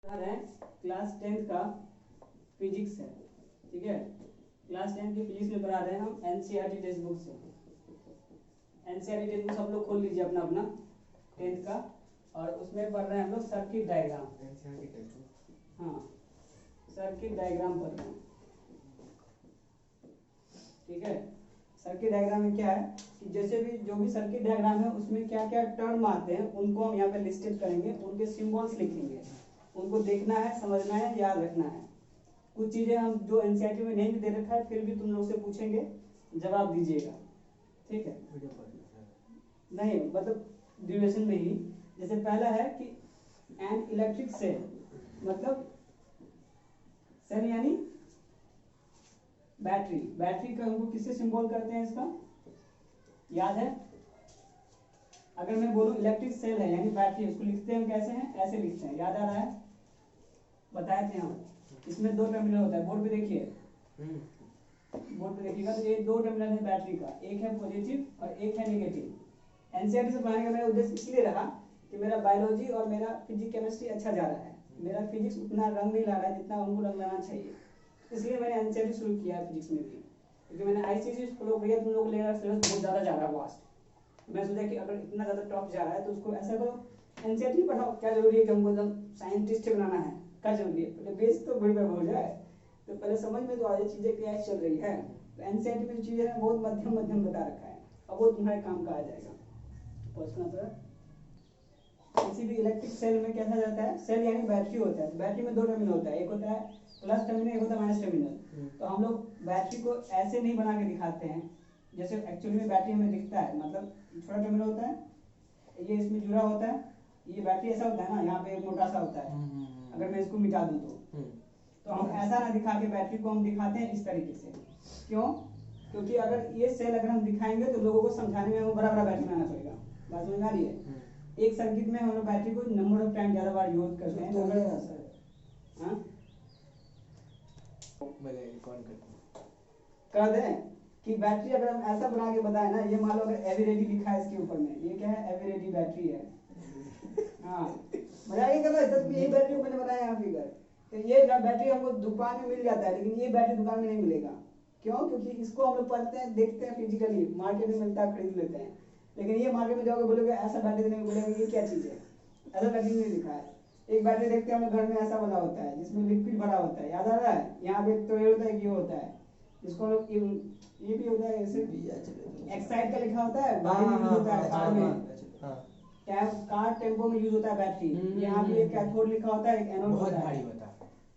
है class 10th का physics है। ठीक है, क्लास 10th की फिजिक्स में पढ़ा रहे हैं हम एनसीईआरटी टेक्स्ट बुक से। एनसीईआरटी टेक्स्ट बुक सब लोग खोल लीजिए अपना अपना 10th का, और उसमें पढ़ रहे हैं हम लोग सर्किट डायग्राम। हाँ, सर्किट डायग्राम पढ़ रहे हैं। ठीक है, सर्किट डायग्राम में क्या है कि जैसे भी जो भी सर्किट डायग्राम है उसमें क्या क्या टर्म आते हैं उनको हम यहाँ पे लिस्टेड करेंगे, उनके सिंबल्स लिखेंगे, उनको देखना है, समझना है, याद रखना है। कुछ चीजें हम जो एनसीईआरटी में नहीं भी दे रखा है फिर भी तुम लोग से पूछेंगे, जवाब दीजिएगा। ठीक है, नहीं मतलब ड्यूरेशन में ही। जैसे पहला है कि एन इलेक्ट्रिक सेल, मतलब सेल यानी बैटरी। बैटरी का हमको किससे सिंबल करते हैं, इसका याद है? अगर मैं बोलूं इलेक्ट्रिक सेल है यानी बैटरी, उसको लिखते हैं कैसे हैं? ऐसे लिखते हैं, याद आ रहा है? बताए थे हम। इसमें दो टर्मिनल होता है, बोर्ड पे देखिए, बोर्ड पे देखिएगा तो ये दो टर्मिनल है बैटरी का, एक है पॉजिटिव और एक है नेगेटिव। एनसीईआरटी से पढ़ाने का मेरा उद्देश्य इसलिए रहा कि मेरा बायोलॉजी और मेरा फिजिक्स केमिस्ट्री अच्छा जा रहा है, मेरा फिजिक्स उतना रंग नहीं ला रहा है जितना उनको रंग लाना चाहिए, इसलिए मैंने एनसीईआरटी शुरू किया है फिजिक्स में भी। क्योंकि मैंने आईसीएसई फॉलो किया, तुम लोग ले रहा सिलेबस बहुत ज़्यादा जा रहा है वास्ट। मैं सोचा कि अगर इतना ज़्यादा टॉप जा रहा है तो उसको ऐसा करो एनसीईआरटी पढ़ाओ, क्या जरूरी है कि हमको एकदम साइंटिस्ट बनाना है, क्या जरूरी है? पहले बेस तो बड़ी हो जाए, तो पहले समझ में तो आ जाए चीज़ें क्या चल रही है। तो एनसीईआरटी में चीज़ें हैं बहुत मध्यम मध्यम बता रखा है, अब वो तुम्हारे काम का आ जाएगा। पहुँचना तो किसी भी इलेक्ट्रिक सेल में कैसा जाता है, सेल यानी बैटरी होता है। बैटरी में दो टर्मिनल होता है, एक होता है प्लस टर्मिनल, एक होता है माइनस टर्मिनल। तो हम लोग बैटरी को ऐसे नहीं बना के दिखाते हैं जैसे एक्चुअली में बैटरी हमें दिखता है। मतलब छोटा टर्मिनल होता है, ये इसमें जुड़ा होता है, ये बैटरी ऐसा होता है ना, यहाँ पे एक मोटा सा होता है। अगर मैं इसको मिटा दूँ तो हम ऐसा ना दिखा के बैटरी को हम दिखाते हैं इस तरीके से। क्यों? क्योंकि अगर ये सेल अगर हम दिखाएंगे तो लोगों को समझाने में हमें बड़ा बड़ा बैटरी बनाना पड़ेगा। बात समझ में आ रही है? एक सर्किट में हम लोग बैटरी को नंबर ऑफ टाइम ज़्यादा बार यूज करते हैं। हाँ, कर दें कि बैटरी अगर हम ऐसा बना के बताए ना, ये मान लो अगर एवरेडी लिखा है इसके ऊपर में, ये क्या है? एवरेडी बैटरी है। हाँ, मजाक ही कर रहा है, सच में यही बैटरी को मैंने बनाया यहाँ फिगर। तो ये बैटरी हमको दुकान में मिल जाता है, लेकिन ये बैटरी दुकान में नहीं मिलेगा। क्यों? क्योंकि इसको हम लोग पढ़ते हैं, देखते हैं फिजिकली, मार्केट में मिलता है, खरीद लेते हैं। लेकिन ये मार्केट में जाओगे बोलोगे ऐसा बैटरी देने को बोलेंगे ये क्या चीज़ है, ऐसा बैटरी नहीं लिखा है। एक बैटरी देखते हैं हम घर में ऐसा वाला होता है जिसमें लिक्विड भरा होता है, याद आ रहा है? यहाँ पे तो ये होता है कि ये होता है जिसको हम लोग ये भी होता है, ऐसे एक्साइड का लिखा होता है, गाड़ी में यूज होता है, कार में, कार टेम्पो में यूज होता है बैटरी। यहाँ भी एक कैथोड लिखा होता है, एक एनोड होता है।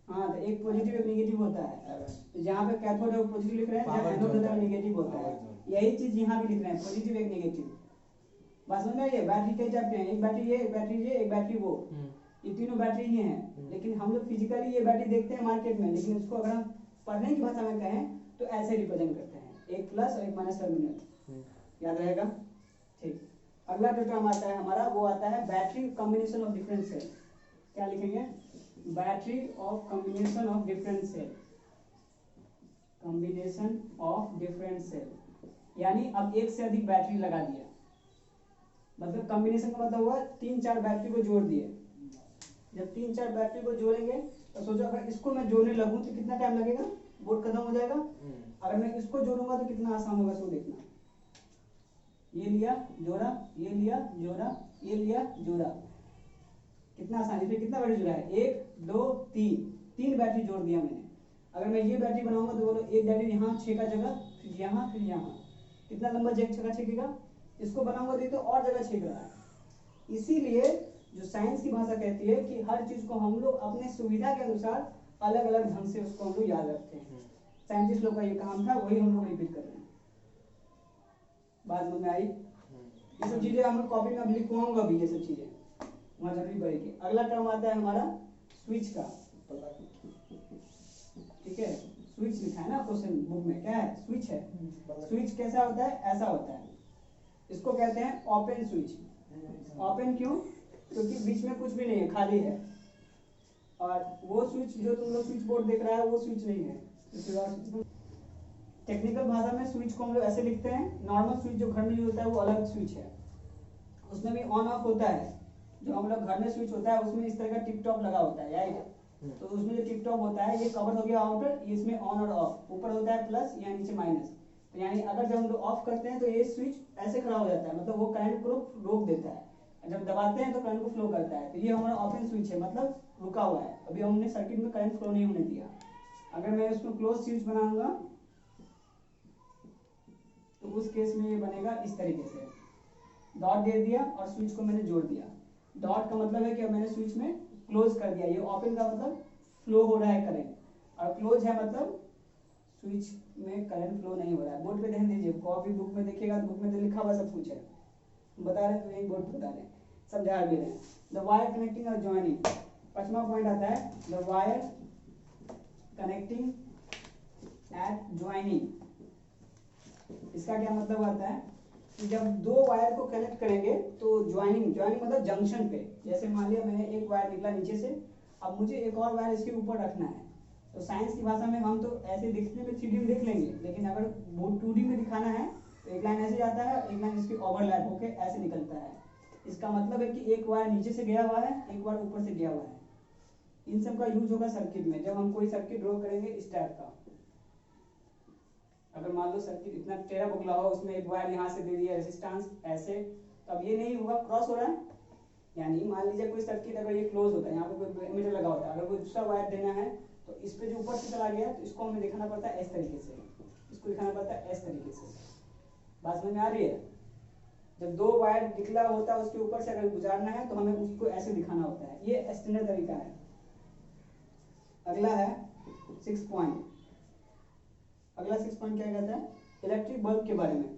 हाँ, तो एक पॉजिटिव एक नेगेटिव होता है। तो जहाँ पे कैथोड है वो पॉजिटिव लिख रहे हैं, जहाँ एनोड होता है नेगेटिव होता है। यही चीज यहाँ भी लिख रहे हैं, पॉजिटिव एक नेगेटिव। बस समझ में आइए, बैटरी कई टाइप के हैं, एक बैटरी ये, एक बैटरी ये, एक बैटरी वो, ये तीनों बैटरी ही हैं। लेकिन हम लोग फिजिकली ये बैटरी देखते हैं मार्केट में, लेकिन उसको अगर हम पढ़ने की भाषा में कहें तो ऐसे रिप्रेजेंट करते हैं, एक प्लस और एक माइनस टर्मिनल। याद रहेगा? ठीक। अगला जो टर्म आता है हमारा, वो आता है battery combination of different cell. क्या लिखेंगे? Battery of combination of different cell, combination of different cell. यानी अब एक से अधिक बैटरी लगा दिया, मतलब कॉम्बिनेशन का मतलब हुआ 3-4 बैटरी को जोड़ दिए। जब 3-4 बैटरी को जोड़ेंगे तो सोचो अगर इसको मैं जोड़ने लगूं तो कितना टाइम लगेगा, बोर्ड खत्म हो जाएगा। अगर मैं इसको जोड़ूंगा तो कितना आसान होगा, सो देखना। ये लिया जोड़ा, ये लिया जोड़ा, ये लिया जोड़ा, कितना आसान। इसमें कितना बैटरी जुड़ा है? 1 2 3 बैटरी जोड़ दिया मैंने। अगर मैं ये बैटरी बनाऊंगा तो बोलो एक बैटरी यहाँ 6 का जगह, फिर यहाँ, फिर यहाँ, कितना लंबा जगह छेकेगा? इसको बनाऊंगा तो और जगह छेक रहा है। इसीलिए जो साइंस की भाषा कहती है कि हर चीज को हम लोग अपने सुविधा के अनुसार अलग अलग ढंग से उसको हम लोग याद रखते हैं। साइंटिस्ट लोग का ये काम था, वही हम लोग रिपीट कर रहे हैं। बात में आई? ये सब चीजें हम लोग कॉपी में अब लिखवाऊंगा भी, ये सब चीजें वहां जरूरी पड़ेगी। अगला टर्म आता है हमारा स्विच का। ठीक है, स्विच लिखा है ना क्वेश्चन बुक में, क्या है? स्विच है। स्विच कैसा होता है? ऐसा होता है, इसको कहते हैं ओपन स्विच। ओपन क्यों? क्योंकि बीच में कुछ भी नहीं है, खाली है। और वो स्विच जो तुम लोग स्विच बोर्ड देख रहा है वो स्विच नहीं है। टेक्निकल भाषा में स्विच को हम लोग ऐसे लिखते हैं, नॉर्मल स्विच जो घर में यूज होता है वो अलग स्विच है, उसमें भी ऑन ऑफ होता है, जो हम लोग घर में स्विच होता है उसमें इस तरह का टिप टॉप लगा होता है, राइट। तो उसमें जो टिप टॉप होता है ये कवर हो गया आउटर, इसमें ऑन और ऑफ, ऊपर होता है प्लस या नीचे माइनस। तो यानी अगर जब हम लोग ऑफ करते हैं तो ये स्विच ऐसे खड़ा हो जाता है, मतलब वो करंट को रोक देता है, जब दबाते हैं तो करंट को फ्लो करता है। तो ये हमारा ओपन स्विच है, मतलब रुका हुआ है, अभी हमने सर्किट में करंट फ्लो नहीं होने दिया। अगर मैं इसको क्लोज स्विच बनाऊंगा तो उस केस में ये बनेगा इस तरीके से, डॉट दे दिया और स्विच को मैंने जोड़ दिया। डॉट का मतलब है कि मैंने स्विच में क्लोज कर दिया, ये ओपन का मतलब फ्लो हो रहा है करंट, और क्लोज है मतलब स्विच में करंट फ्लो नहीं हो रहा है। बोर्ड पे ध्यान दीजिए, कॉपी बुक में देखिएगा तो बुक में तो लिखा हुआ सब कुछ है, बता रहे तो यही बोर्ड पे बता रहे हैं, समझा भी रहे हैं। द वायर कनेक्टिंग और ज्वाइनिंग, 5वां पॉइंट आता है the wire connecting at joining. इसका क्या मतलब आता है कि जब दो वायर को कनेक्ट करेंगे तो ज्वाइनिंग, ज्वाइनिंग मतलब जंक्शन पे, जैसे मान लिया मैंने एक वायर निकला नीचे से, अब मुझे एक और वायर इसके ऊपर रखना है। तो साइंस की भाषा में हम तो ऐसे दिखने में 3D में देख लेंगे, लेकिन अगर वो 2D में दिखाना है तो एक लाइन ऐसे जाता है, एक लाइन इसकी ओवरलैप होके ऐसे निकलता है। इसका मतलब है कि एक वायर नीचे से गया हुआ है, एक वायर ऊपर से गया हुआ है। इन सब का यूज होगा सर्किट में, जब हम कोई सर्किट ड्रॉ करेंगे इस टाइप का। अगर मान लो सर्किट इतना टेढ़ा बुकला हो, उसमें एक वायर यहाँ से दे दिया रेजिस्टेंस ऐसे, तो अब ये नहीं होगा, क्रॉस हो रहा है। यानी मान लीजिए कोई सर्किट अगर ये क्लोज होता है, यहाँ पे कोई मीटर लगा होता है, अगर कोई दूसरा वायर देना है तो इस पे जो ऊपर से चला गया तो इसको हमें दिखाना पड़ता है इस तरीके से, इसको दिखाना पड़ता है इस तरीके से। बात समझ में आ रही है? जब दो वायर निकला होता है उसके ऊपर से अगर गुजारना है तो हमें उसको ऐसे दिखाना होता है, ये स्टैंडर्ड तरीका है। अगला है 6 पॉइंट। अगला 6 पॉइंट क्या कहता है? इलेक्ट्रिक बल्ब के बारे में।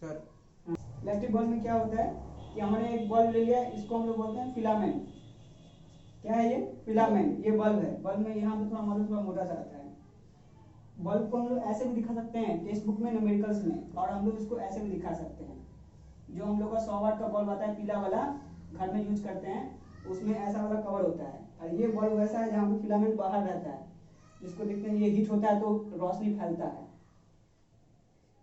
सर इलेक्ट्रिक बल्ब में क्या होता है कि हमने एक बल्ब ले लिया, इसको हम लोग बोलते हैं फिलामेंट। क्या है ये? फिलामेंट। ये बल्ब है, बल्ब में यहाँ पे थोड़ा मतलब थोड़ा मोटा सा रहता है। बल्ब को हम लोग ऐसे भी दिखा सकते हैं टेक्स्ट बुक में, न्यूमेरिकल्स में, और हम लोग इसको ऐसे भी दिखा सकते हैं। जो हम लोग का 100 वाट का बल्ब आता है पीला वाला, घर में यूज करते हैं, उसमें ऐसा वाला कवर होता है। और ये बल्ब वैसा है जहाँ पे फिलामेंट बाहर रहता है, जिसको देखते हैं ये हीट होता है तो रोशनी फैलता है।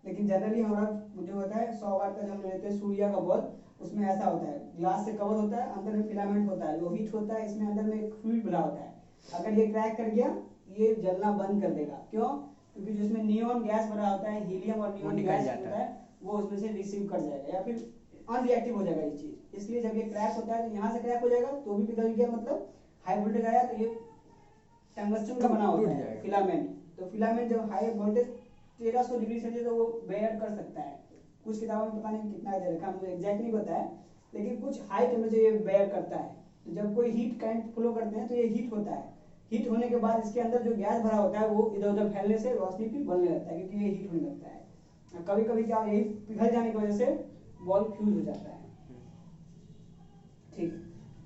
लेकिन जनरली हमारा जो होता है 100 वाट का जो हम लेते हैं सूर्या का बल्ब, उसमें ऐसा होता है, ग्लास से कवर होता है, अंदर में फिलामेंट होता है, जो हीट होता है, इसमें अंदर में एक फ्लूइड भरा होता है। अगर ये क्रैक कर गया ये जलना बंद कर देगा। क्यों? क्योंकि जिसमें नियॉन गैस भरा होता है, हीलियम और नियॉन गैस होता है, वो उसमें से रिसीव कर जाएगा या फिर अनरिएक्टिव हो जाएगा ये चीज। इसलिए जब ये क्रैक होता है तो यहाँ से क्रैक हो जाएगा तो भी पिघल गया, मतलब हाई वोल्टेज आया तो ये टंगस्टन का बना होता है फिलामेंट। तो फिलामेंट जब हाई वोल्टेज 1300 डिग्री सेल्सियस तो वो बेयर कर सकता है। कुछ किताबों में पता नहीं कितना दे रखा, मुझे एग्जैक्ट नहीं पता है, लेकिन कुछ हाई टेम्परेचर ये बेयर करता है। तो जब कोई हीट करंट फ्लो करते हैं तो ये हीट होता है, हीट होने के बाद इसके अंदर जो गैस भरा होता है वो इधर उधर फैलने से रोशनी भी बनने लगता है, क्योंकि ये हीट होने लगता है। कभी कभी क्या यही पिघल जाने की वजह से बल्ब फ्यूज हो जाता है। ठीक,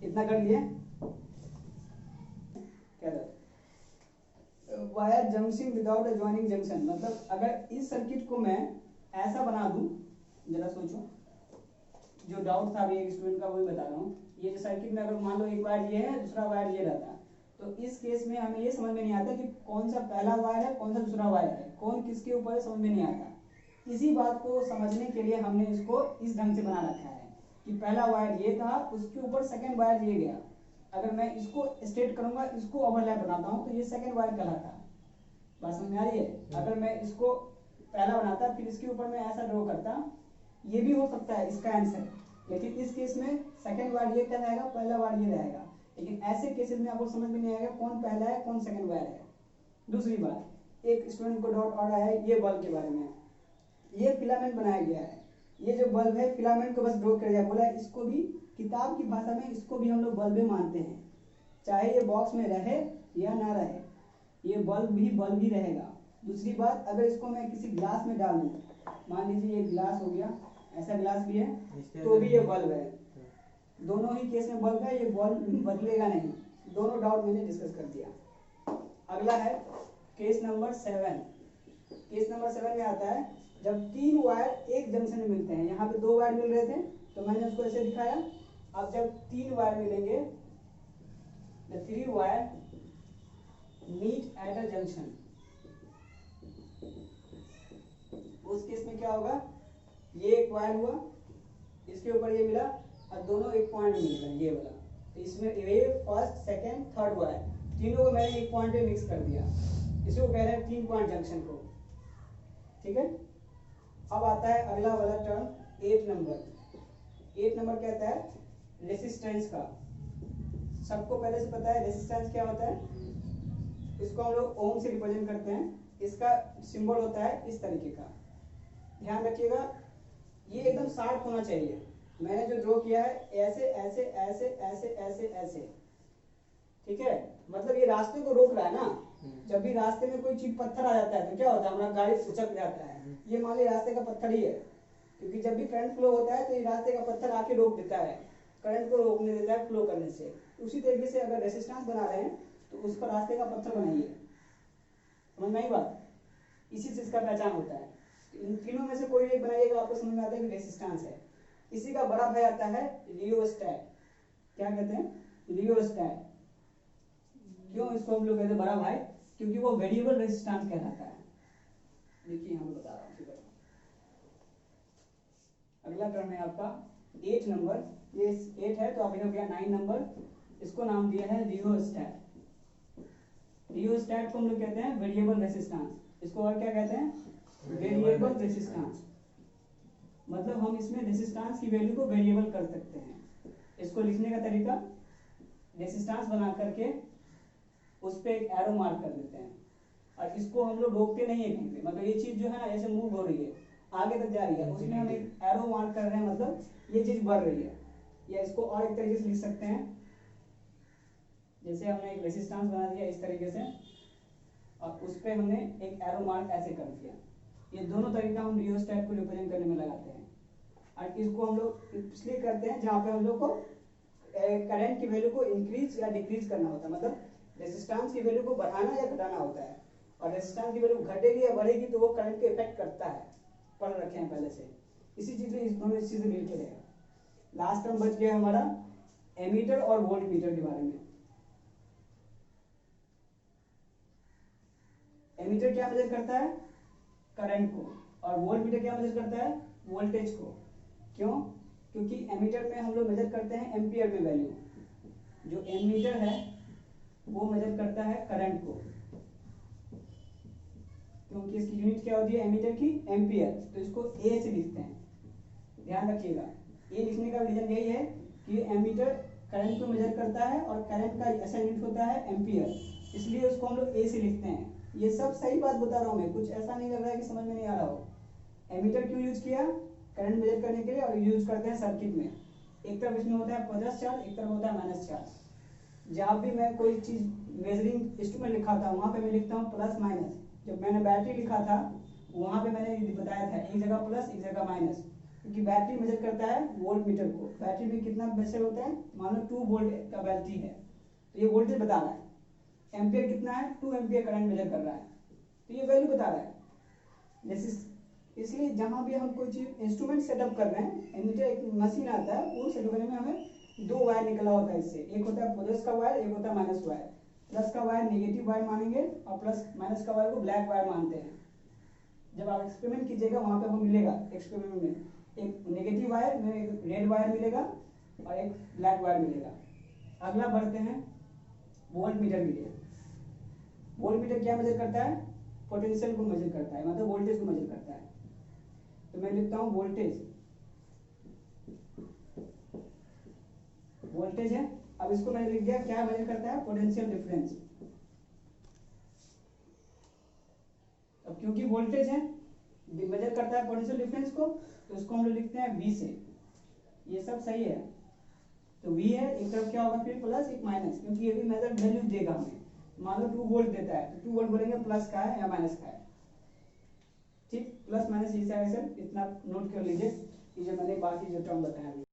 इतना कर लिए। क्या wire junction without joining junction, मतलब अगर इस सर्किट को मैं ऐसा बना दूं, जरा सोचो, जो डाउट था अभी एक स्टूडेंट का वही बता रहा हूँ। ये जो सर्किट में अगर मान लो एक वायर ये है, दूसरा वायर ये रहता, तो इस केस में हमें ये समझ में नहीं आता कि कौन सा पहला वायर है कौन सा दूसरा वायर है, कौन किसके ऊपर है, समझ में नहीं आता। इसी बात को समझने के लिए हमने इसको इस ढंग से बना रखा है कि पहला वायर ये था, उसके ऊपर सेकंड वायर ये गया। अगर मैं इसको स्ट्रेट करूंगा, इसको ओवरलैप बनाता हूं, तो ये सेकंड वायर कहलाता। बात समझ में आ रही है? अगर मैं इसको पहला बनाता फिर इसके ऊपर मैं ऐसा ड्रॉ करता, ये भी हो सकता है इसका आंसर, लेकिन इस केस में सेकंड वायर ये कहलाएगा, पहला वायर ये रहेगा। लेकिन ऐसे केसेस में आपको समझ में नहीं आएगा कौन पहला है कौन सेकंड वायर है। दूसरी बात, एक स्टूडेंट को डाउट आ रहा है ये बल्ब के बारे में। ये फिलामेंट बनाया गया है, ये जो बल्ब है फिलामेंट को बस ड्रॉ कर दिया, बोला इसको भी किताब की भाषा में इसको भी हम लोग बल्ब मानते हैं, चाहे ये बॉक्स में रहे या ना रहे, ये बल्ब ही रहेगा। दूसरी बात, अगर इसको मैं किसी ग्लास में डाल दूं, मान लीजिए ये ग्लास हो गया, ऐसा ग्लास भी है, तो भी ये बल्ब है। दोनों ही केस में बल्ब है, ये बल्ब बदलेगा नहीं। दोनों डाउट मैंने डिस्कस कर दिया। अगला है केस नंबर 7। केस नंबर 7 में आता है जब तीन वायर एक जंक्शन में मिलते हैं। यहाँ पे दो वायर मिल रहे थे तो मैंने उसको ऐसे दिखाया। अब जब तीन वायर मिलेंगे, the three wire meet at a junction, उस केस में क्या होगा, ये एक वायर हुआ, इसके ऊपर ये मिला, और दोनों एक पॉइंट मिल रहे हैं, ये वाला। तो इसमें ये फर्स्ट सेकंड थर्ड वायर तीनों को मैंने एक पॉइंट पे मिक्स कर दिया, इसको कह रहे हैं 3 पॉइंट जंक्शन को। ठीक है, अब आता है अगला वाला टर्म 8 नंबर। 8 नंबर कहता है रेसिस्टेंस का। सबको पहले से पता है रेसिस्टेंस क्या होता है, इसको हम लोग ओम से रिप्रेजेंट करते हैं। इसका सिंबल होता है इस तरीके का, ध्यान रखिएगा। ये एकदम शार्प होना चाहिए। मैंने जो ड्रॉ किया है ऐसे ऐसे ऐसे ऐसे ऐसे ऐसे, ठीक है, मतलब ये रास्ते को रोक रहा है ना। जब भी रास्ते में कोई चीज पत्थर आ जाता है तो क्या होता है, हमारा गाड़ी उचक जाता है। ये मान लीजिए रास्ते का पत्थर ही है, क्योंकि जब भी करंट फ्लो होता है तो ये रास्ते का पत्थर आके रोक देता है, करंट को रोकने देता है फ्लो करने से। उसी तरीके से अगर रेसिस्टेंस बना रहे हैं तो उस पर रास्ते का पत्थर बनाइए। समझ में आई बात? इसी से इसका पहचान होता है। इन तीनों में से कोई एक बनाइएगा, आपको समझ में आता है कि रेसिस्टेंस है। इसी का बड़ा भाई आता है रियोस्टैट। क्या कहते हैं? रियोस्टैट। क्यों इसको हम लोग कहते हैं बड़ा भाई? क्योंकि वो वेरिएबल रेजिस्टेंस कहलाता है। देखिए यहाँ बता रहा हूँ। अगला टर्म है आपका 8 नंबर। ये 8 है तो अभी हो गया 9 नंबर। इसको नाम दिया है रियोस्टैट। रियोस्टैट को हम लोग कहते हैं वेरिएबल रेजिस्टेंस। इसको और क्या कहते हैं? Variable resistance. मतलब हम इसमें रेजिस्टेंस की वैल्यू को वेरिएबल कर सकते हैं। इसको लिखने का तरीका, रेजिस्टेंस बना करके उस पर एक एरो मार्क कर देते हैं और इसको हम लोग रोकते नहीं है कहीं पे। मतलब ये चीज जो है ना ऐसे मूव हो रही है, आगे तक जा रही है, उसमें हम एक एरो मार्क कर रहे हैं, मतलब ये चीज बढ़ रही है। या इसको और एक तरीके से लिख सकते हैं, जैसे हमने एक रेजिस्टेंस बना दिया इस तरीके से और उस पर हमने एक एरो मार्क ऐसे कर दिया। ये दोनों तरीका हम रियोस्टैट को रिप्रेजेंट करने में लगाते हैं। और इसको हम लोग इसलिए करते हैं जहाँ पे हम लोग को करंट की वैल्यू को इंक्रीज या डिक्रीज करना होता है। मतलब रेजिस्टेंस की वैल्यू को बढ़ाना या घटाना होता है, और रेजिस्टेंस की वैल्यू घटेगी या बढ़ेगी तो वो करंट को इफेक्ट करता है। पढ़ रखे हैं पहले से। इसी चीज में इस दोनों चीज से रिलेटेड है। लास्ट टर्म बच गया हमारा एमीटर और वोल्ट मीटर के बारे में। एमीटर क्या मेजर करता है? करंट को। और वोल्ट मीटर क्या मेजर करता है? वोल्टेज को। क्यों? क्योंकि एमीटर में हम लोग मेजर करते हैं एम्पियर में वैल्यू। जो एमीटर है वो मेजर करता है करंट को, क्योंकि इसकी यूनिट क्या होती है एमीटर की? एम्पियर। तो इसको ए से लिखते हैं, ध्यान रखिएगा। ए लिखने का रीजन यही है कि एमीटर करंट को मेजर करता है और करंट का ऐसा यूनिट होता है एम्पियर, इसलिए उसको हम लोग ए से लिखते हैं। ये सब सही बात बता रहा हूँ मैं, कुछ ऐसा नहीं लग रहा है कि समझ में नहीं आ रहा हो। एमीटर क्यों यूज किया? करंट मेजर करने के लिए, और यूज करते हैं सर्किट में। एक तरफ इसमें होता है प्लस चार्ज, एक तरफ होता है माइनस चार्ज। जहाँ भी मैं कोई चीज मेजरिंग इंस्ट्रूमेंट लिखाता हूँ वहाँ पे मैं लिखता हूँ प्लस माइनस। जब मैंने बैटरी लिखा था वहाँ पे मैंने बताया था एक जगह प्लस एक जगह माइनस, क्योंकि बैटरी मेजर करता है वोल्ट मीटर को। बैटरी में कितना प्रेशर होता है? मान लो 2 वोल्ट का बैटरी है तो ये वोल्टेज बता रहा है। एम्पियर कितना है? 2 एम्पियर करंट मेजर कर रहा है, तो ये वैल्यू बता रहा है। इसलिए जहां भी हम कोई चीज इंस्ट्रूमेंट सेटअप कर रहे हैं, एमीटर एक मशीन आता है, वो सेटअप करने में हमें 2 वायर निकला होता है इससे। एक होता है प्लस का वायर, एक होता है माइनस वायर। प्लस का वायर नेगेटिव वायर मानेंगे और प्लस माइनस का वायर को ब्लैक वायर मानते हैं। जब आप एक्सपेरिमेंट कीजिएगा वहां पे वो मिलेगा एक्सपेरिमेंट में, एक नेगेटिव वायर में एक रेड वायर मिलेगा और एक ब्लैक वायर मिलेगा। अगला बढ़ते हैं वोल्ट मीटर के लिए। वोल्ट मीटर क्या मेजर करता है? पोटेंशियल को मेजर करता है, मतलब वोल्टेज को मेजर करता है। तो मैं लिखता हूं वोल्टेज। वोल्टेज है, अब इसको मैंने लिख दिया क्या मेजर करता है? Potential difference. अब क्योंकि वोल्टेज है मेजर करता है पोटेंशियल डिफरेंस को, तो इसको हम लोग लिखते हैं V से। ये सब सही है, तो V है, एक तरफ क्या होगा फिर प्लस एक माइनस, क्योंकि ये भी मेजर वैल्यू देगा हमें। मान लो 2 वोल्ट देता है तो 2 वोल्ट बोलेंगे प्लस का है या माइनस का है। ठीक, प्लस माइनस ये सारे इतना नोट कर लीजिए, ये जो मैंने बाकी जो टर्म बताया।